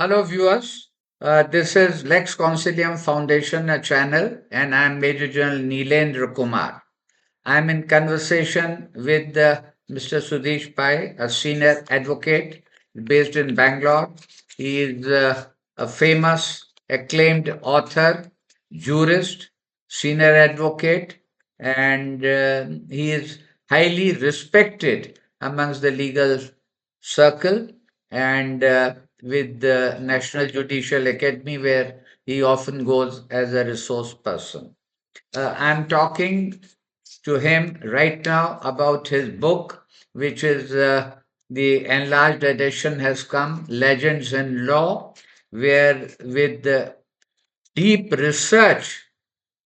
Hello, viewers. This is Lex Consilium Foundation, a channel, and I'm Major General Neelendra Kumar. I'm in conversation with Mr. Sudhesh Pai, a senior advocate based in Bangalore. He is a famous, acclaimed author, jurist, senior advocate, and he is highly respected amongst the legal circle and with the National Judicial Academy, where he often goes as a resource person. I'm talking to him right now about his book, which is the enlarged edition has come, Legends in Law, where with deep research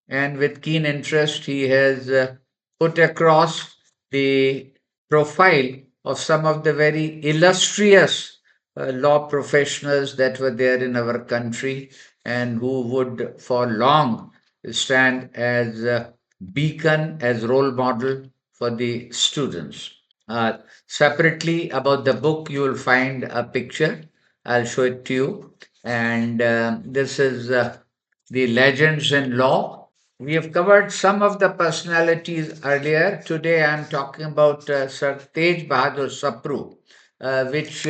and with keen interest, he has put across the profile of some of the very illustrious law professionals that were there in our country and who would for long stand as a beacon, as role model for the students. Separately, about the book, you will find a picture. I'll show it to you. And this is the Legends in Law. We have covered some of the personalities earlier. Today I'm talking about Sir Tej Bahadur Sapru, which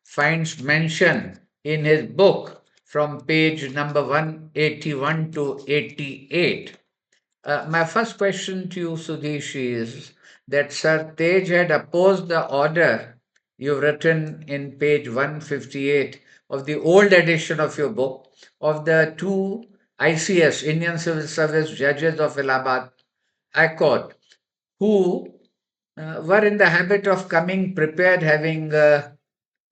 finds mention in his book from page number 181 to 88. My first question to you, Sudhesh, is that Sir Tej had opposed the order you've written in page 158 of the old edition of your book of the two ICS, Indian Civil Service judges of Allahabad High Court, who were in the habit of coming prepared, having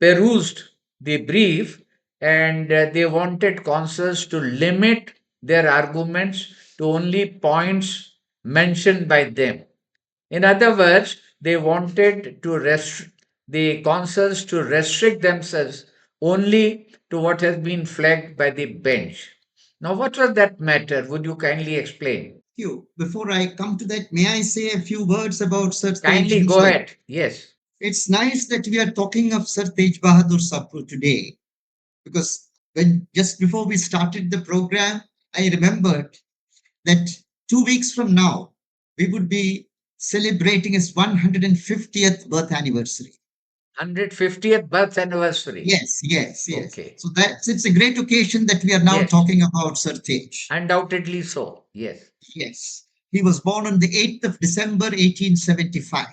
perused the brief, and they wanted counsels to limit their arguments to only points mentioned by them. In other words, they wanted to the counsels to restrict themselves only to what has been flagged by the bench. Now, what was that matter? Would you kindly explain? You. Before I come to that, may I say a few words about Sir Tej Kindly go himself? ahead. Yes. It's nice that we are talking of Sir Tej Bahadur Sapru today because when just before we started the program, I remembered that 2 weeks from now, we would be celebrating his 150th birth anniversary. 150th birth anniversary. Yes. Okay. So that's it's a great occasion that we are now Yes. talking about Sir Tej. Undoubtedly so. Yes. Yes. He was born on the 8th of December, 1875.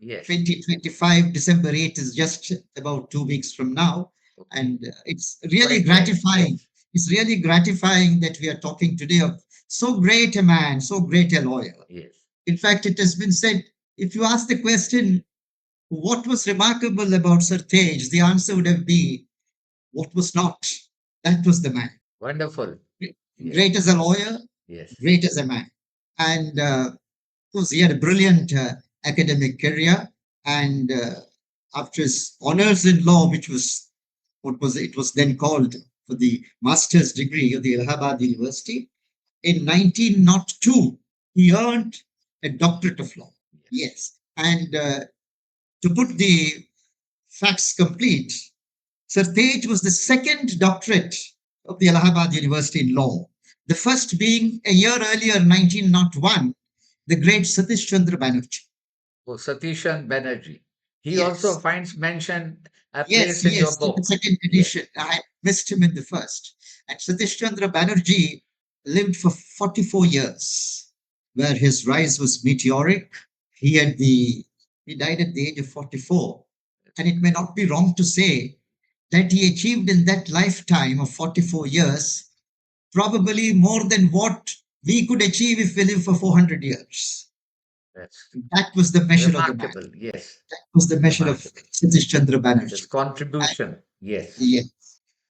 Yes. 2025, December 8th is just about 2 weeks from now. Okay. And it's really Quite right. gratifying. Yes. It's really gratifying that we are talking today of so great a man, so great a lawyer. Yes. In fact, it has been said if you ask the question, what was remarkable about Sir Tej, the answer would have been, what was not? That was the man. Wonderful. Yes. Great as a lawyer, Yes. great as a man. And of course, he had a brilliant academic career. And after his honors in law, which was it was then called for the master's degree of the Allahabad University, in 1902, he earned a doctorate of law. Yes. And to put the facts complete, Sir Tej was the second doctorate of the Allahabad University in law, the first being a year earlier, 1901, the great Satish Chandra Banerjee. Oh, Satishan Banerjee. He also Yes, finds mention a yes, place in your yes, in the book. second Yes. edition. I missed him in the first. And Satish Chandra Banerjee lived for 44 years, where his rise was meteoric. He died at the age of 44. And it may not be wrong to say that he achieved in that lifetime of 44 years probably more than what we could achieve if we live for 400 years. That's That was the measure of the man. remarkable. Yes. That was the measure of Remarkable. Satish Chandra His Banerjee. And, contribution. Yes. yes.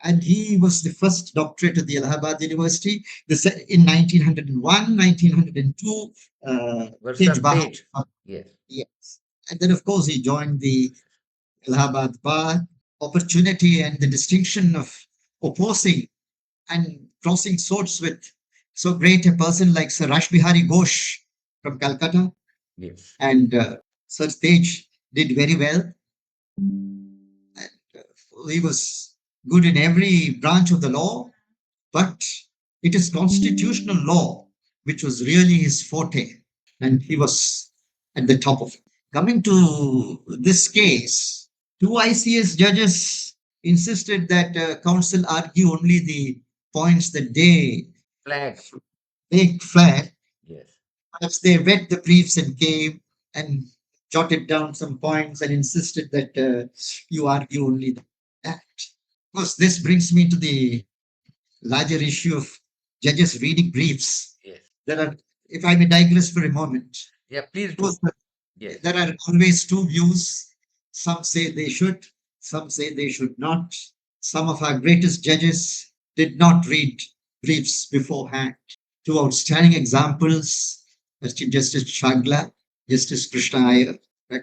And he was the first doctorate at the Allahabad University in 1901, 1902. Tej Versa Bahadur. page. Yes. Yes. And then, of course, he joined the Allahabad Bar. Opportunity and the distinction of opposing and crossing swords with so great a person like Sir Rashbihari Ghosh from Calcutta. Yes. And Sir Tej did very well. And he was good in every branch of the law, but it is constitutional law which was really his forte, and he was at the top of it. Coming to this case, two ICS judges insisted that counsel argue only the points that Flag. they flagged. Yes. Perhaps they read the briefs and came and jotted down some points and insisted that you argue only that. Of course, this brings me to the larger issue of judges reading briefs. Yes. There are, if I may digress for a moment, Yeah, please of do. course, Yes. there are always two views. Some say they should, some say they should not. Some of our greatest judges did not read briefs beforehand. Two outstanding examples, as Chief Justice Chagla, Justice Krishna Iyer.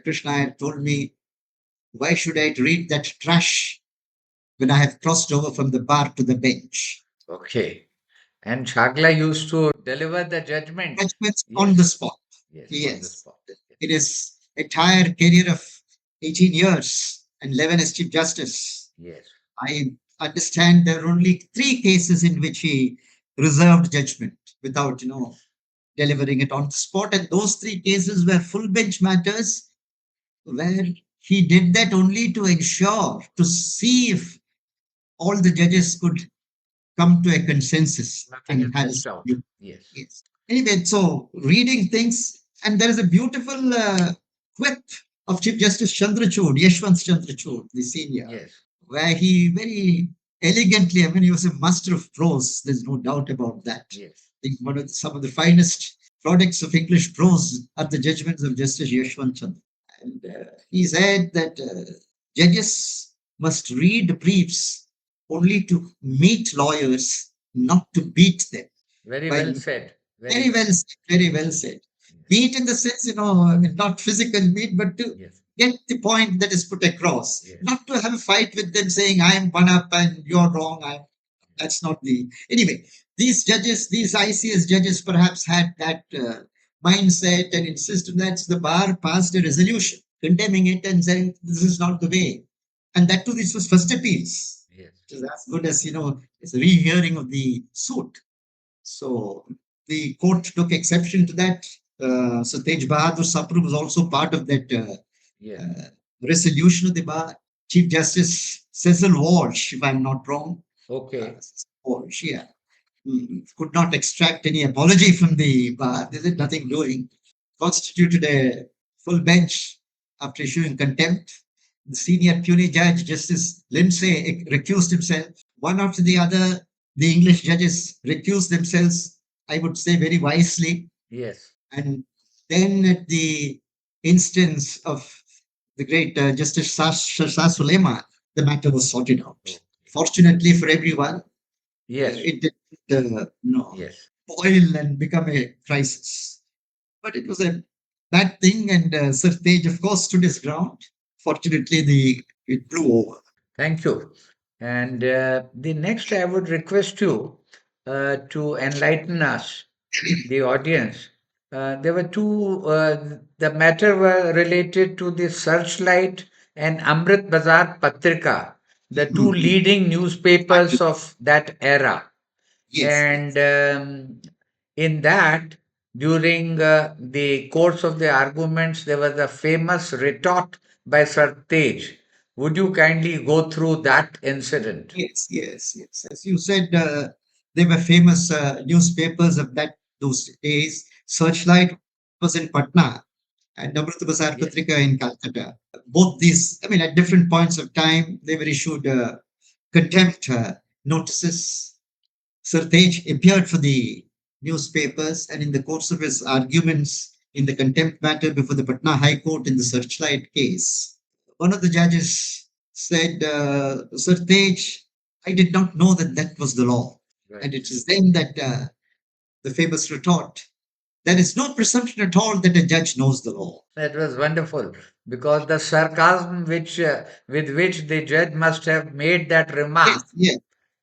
Krishna Iyer told me, why should I read that trash when I have crossed over from the bar to the bench? Okay. And Chagla used to deliver the judgment. Judgments Yes. on the spot. Yes. On the Yes. spot. In his entire career of 18 years and 11 as Chief Justice, Yes. I understand there are only 3 cases in which he reserved judgment without, delivering it on the spot. And those 3 cases were full bench matters where he did that only to ensure, to see if all the judges could come to a consensus Nothing is and have missed out. a Yes. yes. Anyway, so reading things, and there is a beautiful quip of Chief Justice Chandrachud, Yashwant Chandrachud, the senior, Yes. where he very elegantly, I mean, he was a master of prose. There's no doubt about that. Yes. I think some of the finest products of English prose are the judgments of Justice Yashwant Chandra. And he said that judges must read briefs only to meet lawyers, not to beat them. Very By well said. very well said. Very well said. Meet in the sense, I mean, not physical meet, but to Yes. get the point that is put across. Yes. Not to have a fight with them saying, I am one up and you're wrong. That's not the. Anyway, these judges, these ICS judges perhaps had that mindset and insisted that the bar passed a resolution condemning it and saying this is not the way. And that too, this was first appeals. Yes. Which is as good as, it's a rehearing of the suit. So the court took exception to that. So Tej Bahadur Sapru was also part of that resolution of the bar. Chief Justice Cecil Walsh, if I'm not wrong. Okay. Walsh, yeah. Could not extract any apology from the bar. There is nothing doing. Constituted a full bench after issuing contempt. The senior puny judge, Justice Lindsay, recused himself. One after the other, the English judges recused themselves, I would say very wisely. Yes. And then at the instance of the great Justice Shah Sulaiman, the matter was sorted out. Fortunately for everyone, Yes. it did Yes. boil and become a crisis. But it was a bad thing, and Sir Tej, of course, stood his ground. Fortunately, it blew over. Thank you. And the next, I would request you to enlighten us, the audience. There were two, the matter were related to the Searchlight and Amrit Bazar Patrika, the two leading newspapers of that era. Yes, And in that, during the course of the arguments, there was a famous retort by Sir Tej. Would you kindly go through that incident? yes. As you said, they were famous newspapers of those days. Searchlight was in Patna and Amrit Bazar Yes. Patrika in Calcutta. Both these, I mean, at different points of time, they were issued contempt notices. Sir Tej appeared for the newspapers, and in the course of his arguments in the contempt matter before the Patna High Court in the Searchlight case, one of the judges said, Sir Tej, I did not know that that was the law. Right. And it is then that the famous retort, there is no presumption at all that a judge knows the law. That was wonderful because the sarcasm with which the judge must have made that remark. Yes.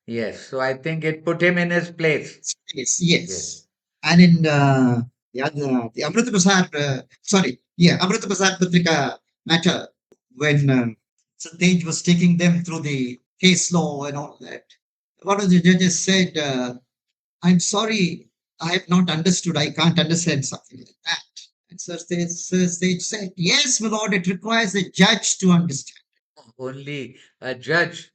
Yes, so I think it put him in his place. Yes. And in the Amrita Bazar, Amrita Bazar Patrika matter, when Santej was taking them through the case law and all that. One of the judges said, I'm sorry, I have not understood. I can't understand something like that. And Sir Sage said, yes, my lord, it requires a judge to understand. Only a judge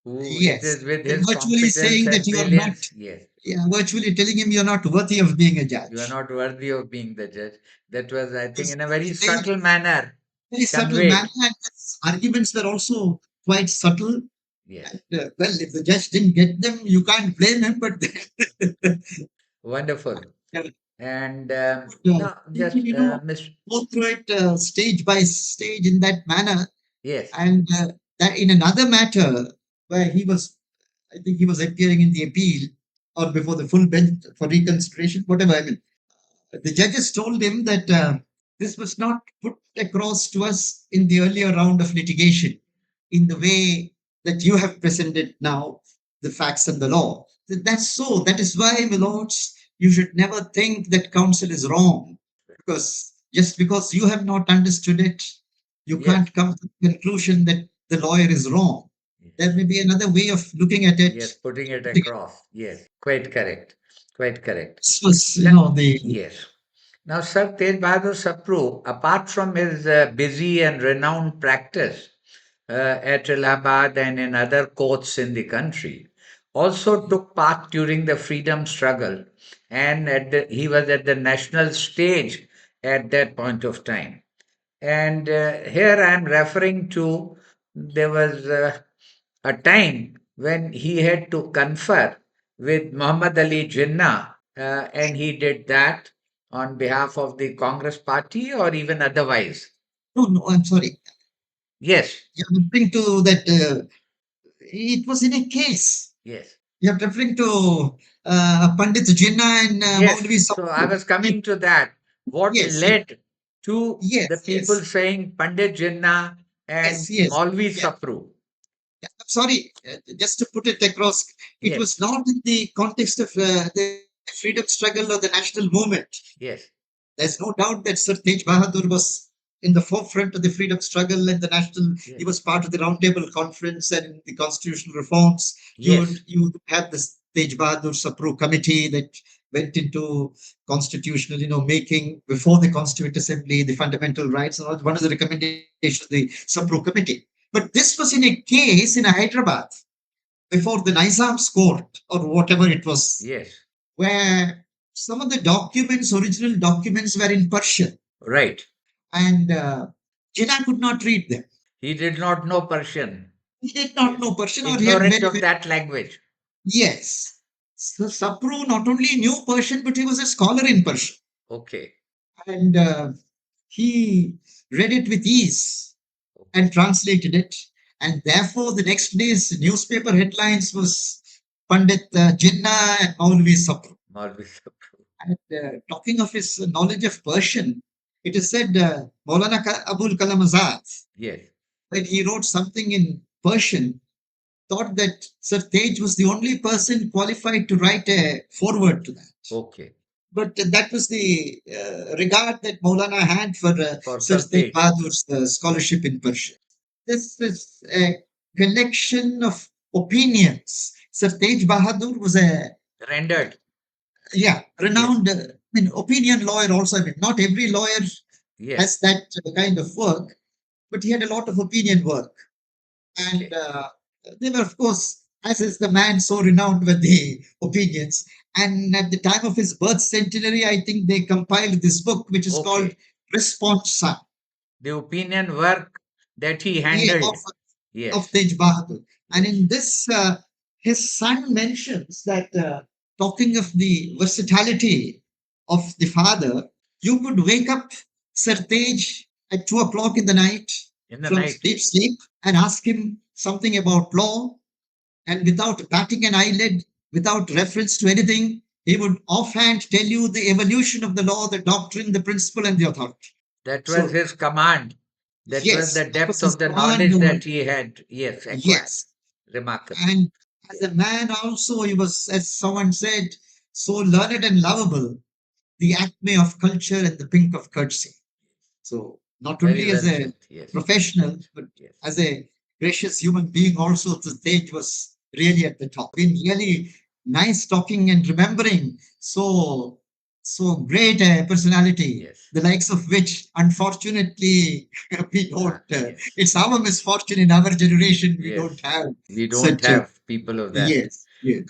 who it Yes. is with And his virtually competence saying that and you are not, brilliance. Yes, yeah, virtually telling him you're not worthy of being a you are judge. not worthy of being the judge. That was, I think, It's in a very very, subtle manner very subtle manner. conveyed. And his arguments were also quite subtle. Yes, And, well, if the judge didn't get them, you can't blame him. But wonderful. uh, And no, he could, just Miss. go through it stage by stage in that manner. Yes, And that in another matter where he was, I think he was appearing in the appeal or before the full bench for reconsideration, whatever. I mean, the judges told him that this was not put across to us in the earlier round of litigation in the way that you have presented now the facts and the law. That's so. That is why, my lords, you should never think that counsel is wrong, because just because you have not understood it, you yes, can't come to the conclusion that the lawyer is wrong. yes, There may be another way of looking at it. yes, putting it across. Yes, quite correct. Quite correct. This was, Le- the yes. Now, Sir Tej Bahadur Sapru, apart from his busy and renowned practice at Allahabad and in other courts in the country, also took part during the freedom struggle, and he was at the national stage at that point of time. And here I am referring to there was a time when he had to confer with Muhammad Ali Jinnah, and he did that on behalf of the Congress party or even otherwise. no, no, I'm sorry. Yes, You're referring to that. It was in a case. yes, You're referring to Pandit Jinnah and yes. Maulvi So I Sapru. was coming to that. What Yes, yes, led to the yes, people yes, saying Pandit Jinnah and yes, yes. Maulvi Yeah. Sapru? Yeah, I'm sorry, just to put it across, it Yes, was not in the context of the freedom struggle or the national movement. yes, There's no doubt that Sir Tej Bahadur was in the forefront of the freedom struggle and the national. He yes, was part of the Roundtable Conference and the constitutional reforms. yes, You would have the Tej Bahadur Sapru committee that went into constitutional, making before the Constituent Assembly, the fundamental rights, and all. One of the recommendations, the Sapru committee. But this was in a case in Hyderabad before the Nizam's court or whatever it was, yes. where some of the documents, original documents, were in Persian, Right. and Jinnah could not read them. He did not know Persian. He did not Yes. know Persian, or he had Ignorant very, of very, that language. yes. So Sapru not only knew Persian, but he was a scholar in Persian, Okay. and he read it with ease and Okay. translated it. And therefore, the next day's newspaper headlines was Pandit Jinnah and Maulvi Sapru. Maulvi Sapru. And talking of his knowledge of Persian, it is said Maulana Abul Kalam Azad, Yes. when he wrote something in Persian, thought that Sir Tej was the only person qualified to write a foreword to that. Okay. But that was the regard that Maulana had for For Sir Sir Tej Tej. Bahadur's scholarship in Persian. This is a collection of opinions. Sir Tej Bahadur was a, Rendered. yeah, Yes. renowned, opinion lawyer also. I mean, not every lawyer Yes. has that kind of work, but he had a lot of opinion work. And Okay. they were, of course, as is the man, so renowned with the opinions. And at the time of his birth centenary, I think they compiled this book, which is called Okay. Response Son, The opinion work that he yeah, handled. of Yes. Tej Bahadur. And Yes. in this, his son mentions that, talking of the versatility of the father, you could wake up Sir Tej at 2 o'clock in the night In the from night. deep sleep and ask him something about law, and without batting an eyelid, without reference to anything, he would offhand tell you the evolution of the law, the doctrine, the principle, and the authority. That was So, his command. That was yes, the that was depth his of the command knowledge over. that he had. Yes, acquired. Yes. Remarkable. And as Yes. a man, also, he was, as someone said, so learned and lovable, the acme of culture and the pink of courtesy. So, not Very only as well a said. Yes. professional, but Yes. as a gracious human being also. The stage was really at the top. Been really nice talking and remembering so great a personality, Yes. the likes of which, unfortunately, we don't. Yes. It's our misfortune in our generation. We Yes. don't have We don't such a. have people of that. Yes, yes.